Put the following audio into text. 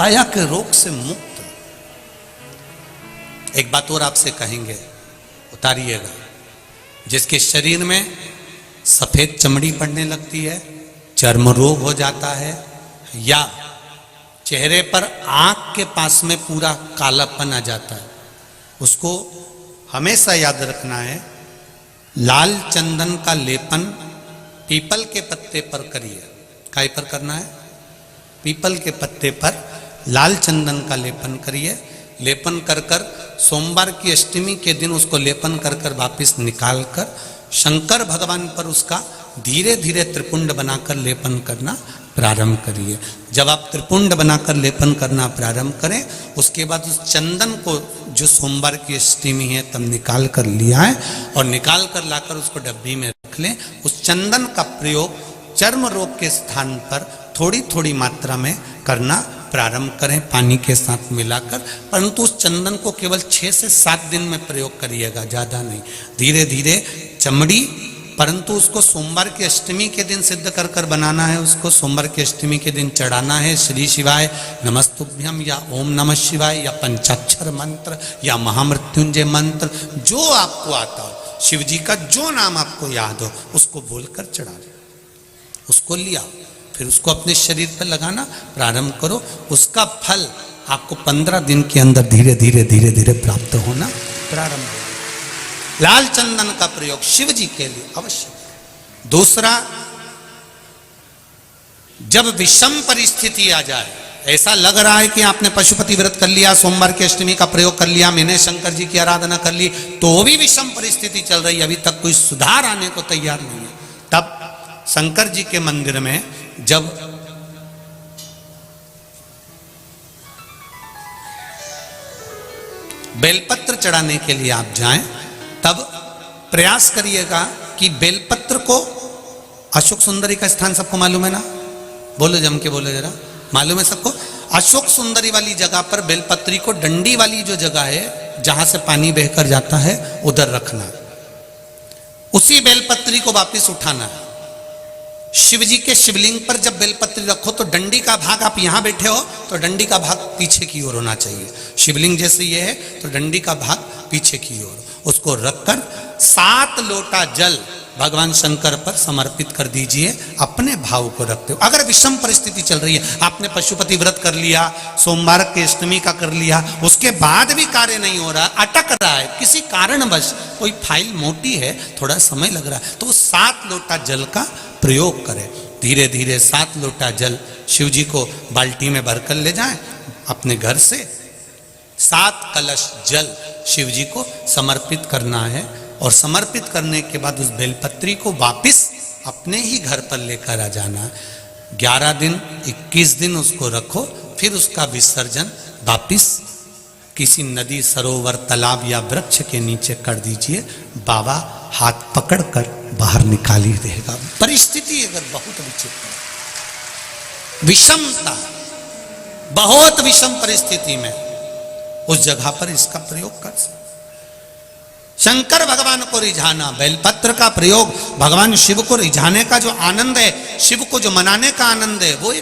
काया के रोग से मुक्त। एक बात और आपसे कहेंगे, उतारिएगा। जिसके शरीर में सफेद चमड़ी पड़ने लगती है, चर्म रोग हो जाता है, या चेहरे पर आंख के पास में पूरा कालापन आ जाता है, उसको हमेशा याद रखना है, लाल चंदन का लेपन पीपल के पत्ते पर करिए। काय पर करना है? पीपल के पत्ते पर लाल चंदन का लेपन करिए। लेपन कर कर सोमवार की अष्टमी के दिन उसको लेपन कर कर वापिस निकाल कर शंकर भगवान पर उसका धीरे धीरे त्रिपुंड बनाकर लेपन करना प्रारंभ करिए। जब आप त्रिपुंड बनाकर लेपन करना प्रारंभ करें, उसके बाद उस चंदन को जो सोमवार की अष्टमी है तब निकाल कर लिया है और निकाल कर लाकर उसको डब्बी में रख लें। उस चंदन का प्रयोग चर्म रोग के स्थान पर थोड़ी थोड़ी मात्रा में करना प्रारंभ करें, पानी के साथ मिलाकर। परंतु उस चंदन को केवल 6 से 7 दिन में प्रयोग करिएगा, ज़्यादा नहीं। धीरे धीरे चमड़ी, परंतु उसको सोमवार की अष्टमी के दिन सिद्ध कर कर बनाना है। उसको सोमवार की अष्टमी के दिन चढ़ाना है श्री शिवाय नमस्तुभ्यम या ओम नमः शिवाय या पंचाक्षर मंत्र या महामृत्युंजय मंत्र, जो आपको आता हो, शिव जी का जो नाम आपको याद हो उसको बोलकर चढ़ा दो। उसको लिया, फिर उसको अपने शरीर पर लगाना प्रारंभ करो। उसका फल आपको 15 दिन के अंदर धीरे धीरे धीरे धीरे प्राप्त होना प्रारंभ हो। लाल चंदन का प्रयोग शिव जी के लिए अवश्य। दूसरा, जब विषम परिस्थिति आ जाए, ऐसा लग रहा है कि आपने पशुपति व्रत कर लिया, सोमवार की अष्टमी का प्रयोग कर लिया, मैंने शंकर जी की आराधना कर ली, तो भी विषम परिस्थिति चल रही है, अभी तक कोई सुधार आने को तैयार नहीं है, तब शंकर जी के मंदिर में जब बेलपत्र चढ़ाने के लिए आप जाएं, तब प्रयास करिएगा कि बेलपत्र को, अशोक सुंदरी का स्थान सबको मालूम है ना? बोलो, जम के बोलो जरा, मालूम है सबको? अशोक सुंदरी वाली जगह पर बेलपत्री को, डंडी वाली जो जगह है जहां से पानी बहकर जाता है, उधर रखना। उसी बेलपत्री को वापिस उठाना है। शिव जी के शिवलिंग पर जब बेलपत्री रखो तो डंडी का भाग, आप यहां बैठे हो तो डंडी का भाग पीछे की ओर होना चाहिए। शिवलिंग जैसे ये है तो डंडी का भाग पीछे की ओर, उसको रखकर 7 लोटा जल भगवान शंकर पर समर्पित कर दीजिए, अपने भाव को रखते हो। अगर विषम परिस्थिति चल रही है, आपने पशुपति व्रत कर लिया, सोमवार के अष्टमी का कर लिया, उसके बाद भी कार्य नहीं हो रहा, अटक रहा है, किसी कारणवश कोई फाइल मोटी है, थोड़ा समय लग रहा है, तो 7 लोटा जल का प्रयोग करें। धीरे धीरे 7 लोटा जल शिव जी को बाल्टी में भरकर ले जाएं अपने घर से। 7 कलश जल शिव जी को समर्पित करना है और समर्पित करने के बाद उस बेलपत्री को वापिस अपने ही घर पर लेकर आ जाना। 11 दिन 21 दिन उसको रखो, फिर उसका विसर्जन वापिस किसी नदी, सरोवर, तालाब या वृक्ष के नीचे कर दीजिए। बाबा हाथ पकड़कर बाहर निकाल ही देगा। परिस्थिति अगर बहुत विचित्र, विषमता, बहुत विषम परिस्थिति में उस जगह पर इसका प्रयोग कर सकते। शंकर भगवान को रिझाना, बेलपत्र का प्रयोग भगवान शिव को रिझाने का जो आनंद है, शिव को जो मनाने का आनंद है, वो एक